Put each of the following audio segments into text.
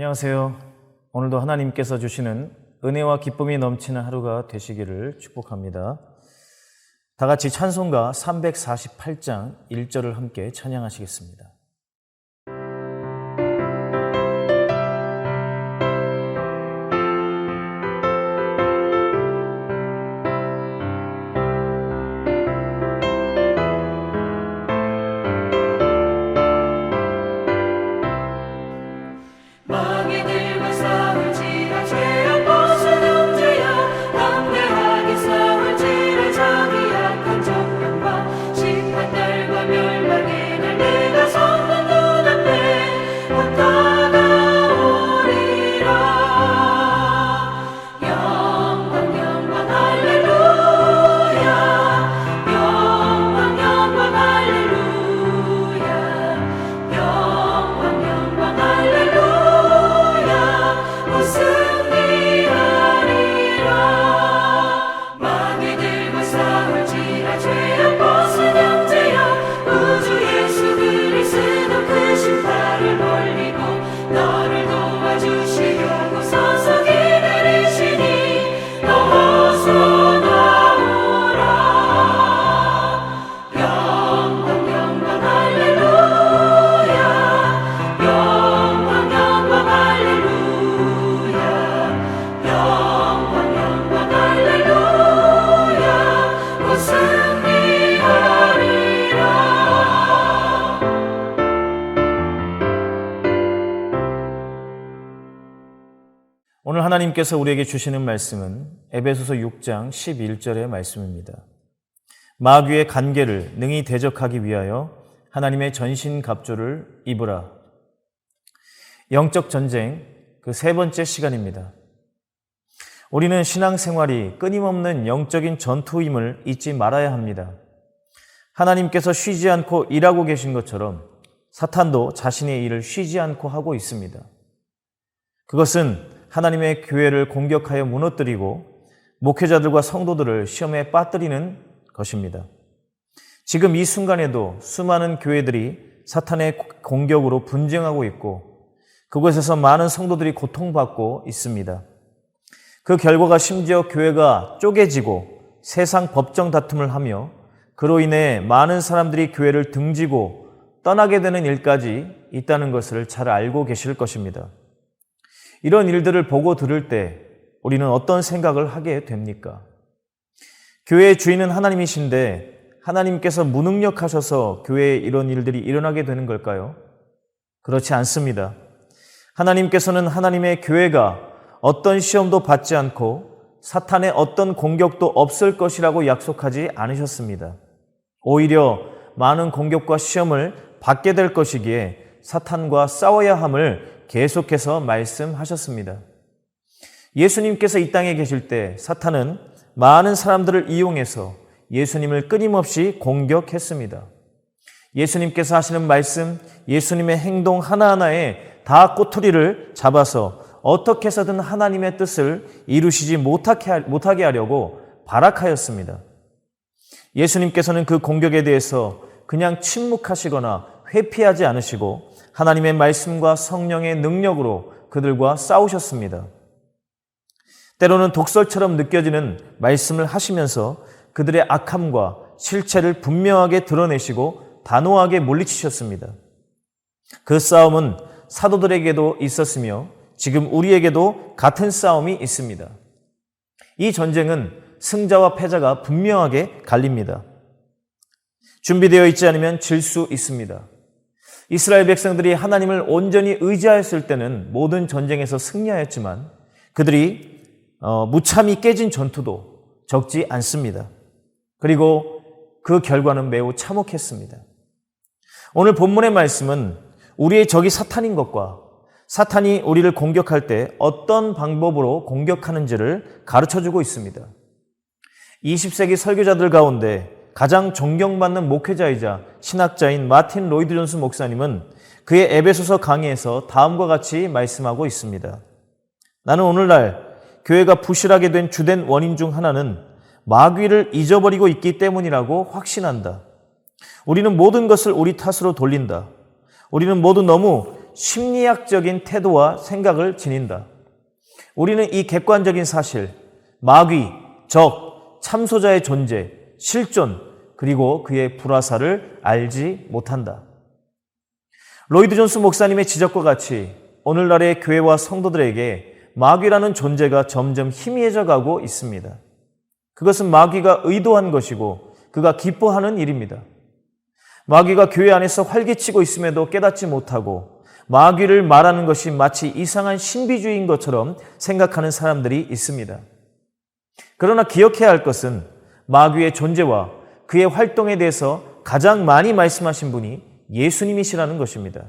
안녕하세요. 오늘도 하나님께서 주시는 은혜와 기쁨이 넘치는 하루가 되시기를 축복합니다. 다 같이 찬송가 348장 1절을 함께 찬양하시겠습니다. 오늘 하나님께서 우리에게 주시는 말씀은 에베소서 6장 11절의 말씀입니다. 마귀의 간계를 능히 대적하기 위하여 하나님의 전신갑주를 입으라. 영적 전쟁 그 세 번째 시간입니다. 우리는 신앙생활이 끊임없는 영적인 전투임을 잊지 말아야 합니다. 하나님께서 쉬지 않고 일하고 계신 것처럼 사탄도 자신의 일을 쉬지 않고 하고 있습니다. 그것은 하나님의 교회를 공격하여 무너뜨리고 목회자들과 성도들을 시험에 빠뜨리는 것입니다. 지금 이 순간에도 수많은 교회들이 사탄의 공격으로 분쟁하고 있고 그곳에서 많은 성도들이 고통받고 있습니다. 그 결과가 심지어 교회가 쪼개지고 세상 법정 다툼을 하며 그로 인해 많은 사람들이 교회를 등지고 떠나게 되는 일까지 있다는 것을 잘 알고 계실 것입니다. 이런 일들을 보고 들을 때 우리는 어떤 생각을 하게 됩니까? 교회의 주인은 하나님이신데 하나님께서 무능력하셔서 교회에 이런 일들이 일어나게 되는 걸까요? 그렇지 않습니다. 하나님께서는 하나님의 교회가 어떤 시험도 받지 않고 사탄의 어떤 공격도 없을 것이라고 약속하지 않으셨습니다. 오히려 많은 공격과 시험을 받게 될 것이기에 사탄과 싸워야 함을 계속해서 말씀하셨습니다. 예수님께서 이 땅에 계실 때 사탄은 많은 사람들을 이용해서 예수님을 끊임없이 공격했습니다. 예수님께서 하시는 말씀, 예수님의 행동 하나하나에 다 꼬투리를 잡아서 어떻게 해서든 하나님의 뜻을 이루시지 못하게 하려고 발악하였습니다. 예수님께서는 그 공격에 대해서 그냥 침묵하시거나 회피하지 않으시고 하나님의 말씀과 성령의 능력으로 그들과 싸우셨습니다. 때로는 독설처럼 느껴지는 말씀을 하시면서 그들의 악함과 실체를 분명하게 드러내시고 단호하게 물리치셨습니다. 그 싸움은 사도들에게도 있었으며 지금 우리에게도 같은 싸움이 있습니다. 이 전쟁은 승자와 패자가 분명하게 갈립니다. 준비되어 있지 않으면 질 수 있습니다. 이스라엘 백성들이 하나님을 온전히 의지하였을 때는 모든 전쟁에서 승리하였지만 그들이 무참히 깨진 전투도 적지 않습니다. 그리고 그 결과는 매우 참혹했습니다. 오늘 본문의 말씀은 우리의 적이 사탄인 것과 사탄이 우리를 공격할 때 어떤 방법으로 공격하는지를 가르쳐주고 있습니다. 20세기 설교자들 가운데 가장 존경받는 목회자이자 신학자인 마틴 로이드 존스 목사님은 그의 에베소서 강의에서 다음과 같이 말씀하고 있습니다. 나는 오늘날 교회가 부실하게 된 주된 원인 중 하나는 마귀를 잊어버리고 있기 때문이라고 확신한다. 우리는 모든 것을 우리 탓으로 돌린다. 우리는 모두 너무 심리학적인 태도와 생각을 지닌다. 우리는 이 객관적인 사실, 마귀, 적, 참소자의 존재, 실존, 그리고 그의 불화살을 알지 못한다. 로이드 존스 목사님의 지적과 같이 오늘날의 교회와 성도들에게 마귀라는 존재가 점점 희미해져 가고 있습니다. 그것은 마귀가 의도한 것이고 그가 기뻐하는 일입니다. 마귀가 교회 안에서 활개치고 있음에도 깨닫지 못하고 마귀를 말하는 것이 마치 이상한 신비주의인 것처럼 생각하는 사람들이 있습니다. 그러나 기억해야 할 것은 마귀의 존재와 그의 활동에 대해서 가장 많이 말씀하신 분이 예수님이시라는 것입니다.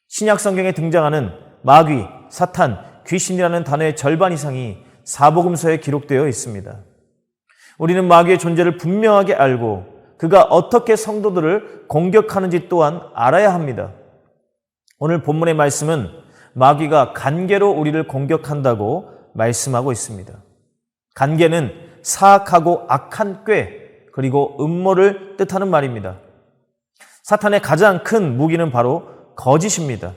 신약 성경에 등장하는 마귀, 사탄, 귀신이라는 단어의 절반 이상이 사복음서에 기록되어 있습니다. 우리는 마귀의 존재를 분명하게 알고 그가 어떻게 성도들을 공격하는지 또한 알아야 합니다. 오늘 본문의 말씀은 마귀가 간계로 우리를 공격한다고 말씀하고 있습니다. 간계는 사악하고 악한 꾀, 그리고 음모를 뜻하는 말입니다. 사탄의 가장 큰 무기는 바로 거짓입니다.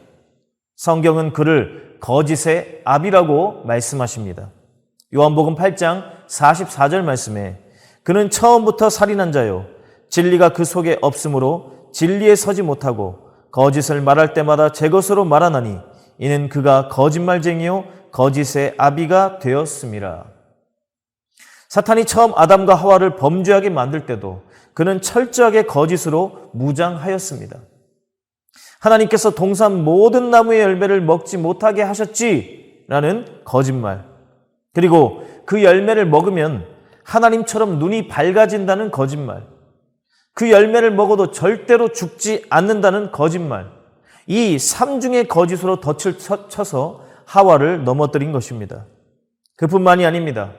성경은 그를 거짓의 아비라고 말씀하십니다. 요한복음 8장 44절 말씀에 그는 처음부터 살인한 자요 진리가 그 속에 없으므로 진리에 서지 못하고 거짓을 말할 때마다 제 것으로 말하나니 이는 그가 거짓말쟁이요 거짓의 아비가 되었음이라. 사탄이 처음 아담과 하와를 범죄하게 만들 때도 그는 철저하게 거짓으로 무장하였습니다. 하나님께서 동산 모든 나무의 열매를 먹지 못하게 하셨지라는 거짓말, 그리고 그 열매를 먹으면 하나님처럼 눈이 밝아진다는 거짓말, 그 열매를 먹어도 절대로 죽지 않는다는 거짓말, 이 삼중의 거짓으로 덫을 쳐서 하와를 넘어뜨린 것입니다. 그뿐만이 아닙니다.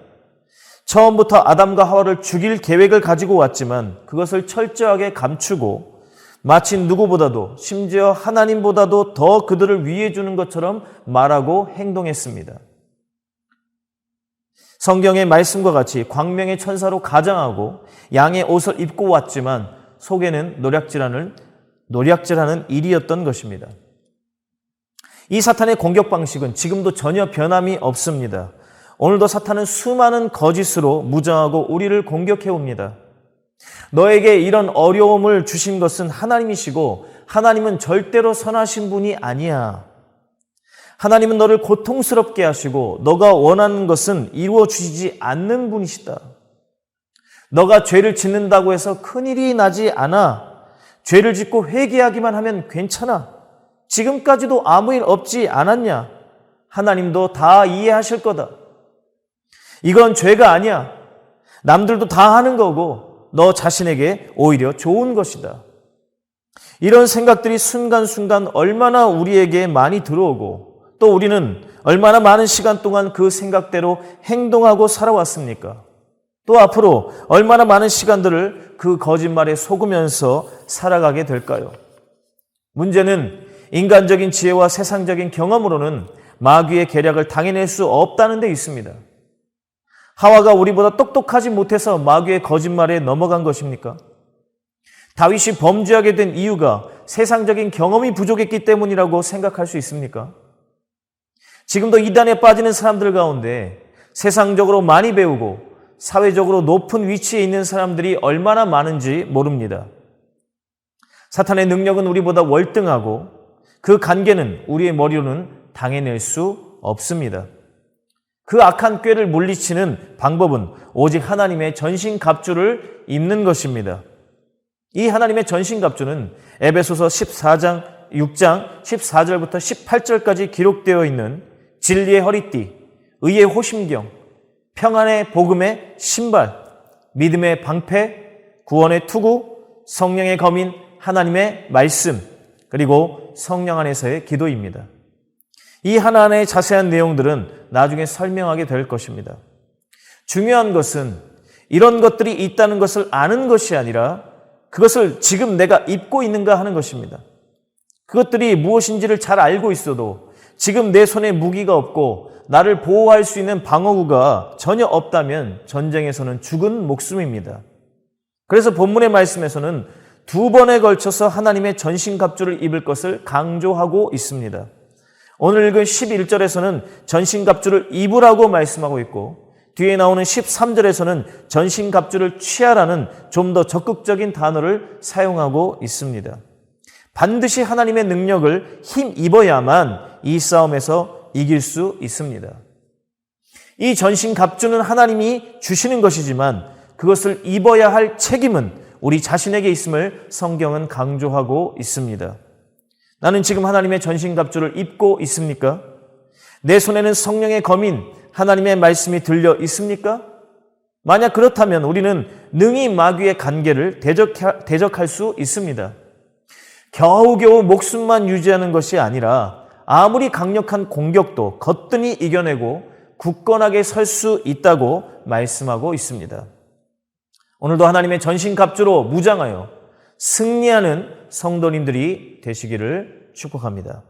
처음부터 아담과 하와를 죽일 계획을 가지고 왔지만 그것을 철저하게 감추고 마치 누구보다도 심지어 하나님보다도 더 그들을 위해 주는 것처럼 말하고 행동했습니다. 성경의 말씀과 같이 광명의 천사로 가장하고 양의 옷을 입고 왔지만 속에는 노략질하는 일이었던 것입니다. 이 사탄의 공격 방식은 지금도 전혀 변함이 없습니다. 오늘도 사탄은 수많은 거짓으로 무장하고 우리를 공격해 옵니다. 너에게 이런 어려움을 주신 것은 하나님이시고 하나님은 절대로 선하신 분이 아니야. 하나님은 너를 고통스럽게 하시고 너가 원하는 것은 이루어 주시지 않는 분이시다. 너가 죄를 짓는다고 해서 큰일이 나지 않아. 죄를 짓고 회개하기만 하면 괜찮아. 지금까지도 아무 일 없지 않았냐? 하나님도 다 이해하실 거다. 이건 죄가 아니야. 남들도 다 하는 거고 너 자신에게 오히려 좋은 것이다. 이런 생각들이 순간순간 얼마나 우리에게 많이 들어오고 또 우리는 얼마나 많은 시간 동안 그 생각대로 행동하고 살아왔습니까? 또 앞으로 얼마나 많은 시간들을 그 거짓말에 속으면서 살아가게 될까요? 문제는 인간적인 지혜와 세상적인 경험으로는 마귀의 계략을 당해낼 수 없다는 데 있습니다. 하와가 우리보다 똑똑하지 못해서 마귀의 거짓말에 넘어간 것입니까? 다윗이 범죄하게 된 이유가 세상적인 경험이 부족했기 때문이라고 생각할 수 있습니까? 지금도 이단에 빠지는 사람들 가운데 세상적으로 많이 배우고 사회적으로 높은 위치에 있는 사람들이 얼마나 많은지 모릅니다. 사탄의 능력은 우리보다 월등하고 그 간계는 우리의 머리로는 당해낼 수 없습니다. 그 악한 꾀를 물리치는 방법은 오직 하나님의 전신갑주를 입는 것입니다. 이 하나님의 전신갑주는 에베소서 6장 14절부터 18절까지 기록되어 있는 진리의 허리띠, 의의 호심경, 평안의 복음의 신발, 믿음의 방패, 구원의 투구, 성령의 검인 하나님의 말씀, 그리고 성령 안에서의 기도입니다. 이 하나하나의 자세한 내용들은 나중에 설명하게 될 것입니다. 중요한 것은 이런 것들이 있다는 것을 아는 것이 아니라 그것을 지금 내가 입고 있는가 하는 것입니다. 그것들이 무엇인지를 잘 알고 있어도 지금 내 손에 무기가 없고 나를 보호할 수 있는 방어구가 전혀 없다면 전쟁에서는 죽은 목숨입니다. 그래서 본문의 말씀에서는 두 번에 걸쳐서 하나님의 전신갑주를 입을 것을 강조하고 있습니다. 오늘 읽은 11절에서는 전신갑주를 입으라고 말씀하고 있고, 뒤에 나오는 13절에서는 전신갑주를 취하라는 좀 더 적극적인 단어를 사용하고 있습니다. 반드시 하나님의 능력을 힘입어야만 이 싸움에서 이길 수 있습니다. 이 전신갑주는 하나님이 주시는 것이지만 그것을 입어야 할 책임은 우리 자신에게 있음을 성경은 강조하고 있습니다. 나는 지금 하나님의 전신갑주를 입고 있습니까? 내 손에는 성령의 검인 하나님의 말씀이 들려 있습니까? 만약 그렇다면 우리는 능히 마귀의 간계를 대적할 수 있습니다. 겨우겨우 목숨만 유지하는 것이 아니라 아무리 강력한 공격도 거뜬히 이겨내고 굳건하게 설 수 있다고 말씀하고 있습니다. 오늘도 하나님의 전신갑주로 무장하여 승리하는 성도님들이 되시기를 축복합니다.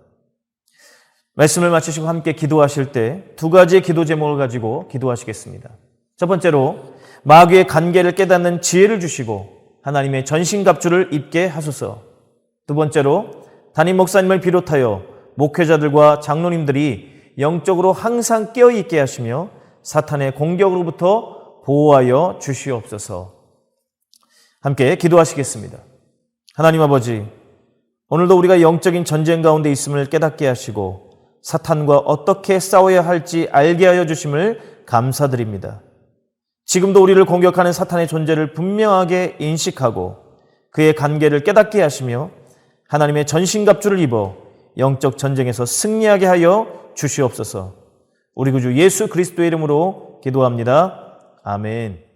말씀을 마치시고 함께 기도하실 때 두 가지의 기도 제목을 가지고 기도하시겠습니다. 첫 번째로 마귀의 간계를 깨닫는 지혜를 주시고 하나님의 전신갑주를 입게 하소서. 두 번째로 담임 목사님을 비롯하여 목회자들과 장로님들이 영적으로 항상 깨어있게 하시며 사탄의 공격으로부터 보호하여 주시옵소서. 함께 기도하시겠습니다. 하나님 아버지, 오늘도 우리가 영적인 전쟁 가운데 있음을 깨닫게 하시고 사탄과 어떻게 싸워야 할지 알게 하여 주심을 감사드립니다. 지금도 우리를 공격하는 사탄의 존재를 분명하게 인식하고 그의 간계를 깨닫게 하시며 하나님의 전신갑주를 입어 영적 전쟁에서 승리하게 하여 주시옵소서. 우리 구주 예수 그리스도의 이름으로 기도합니다. 아멘.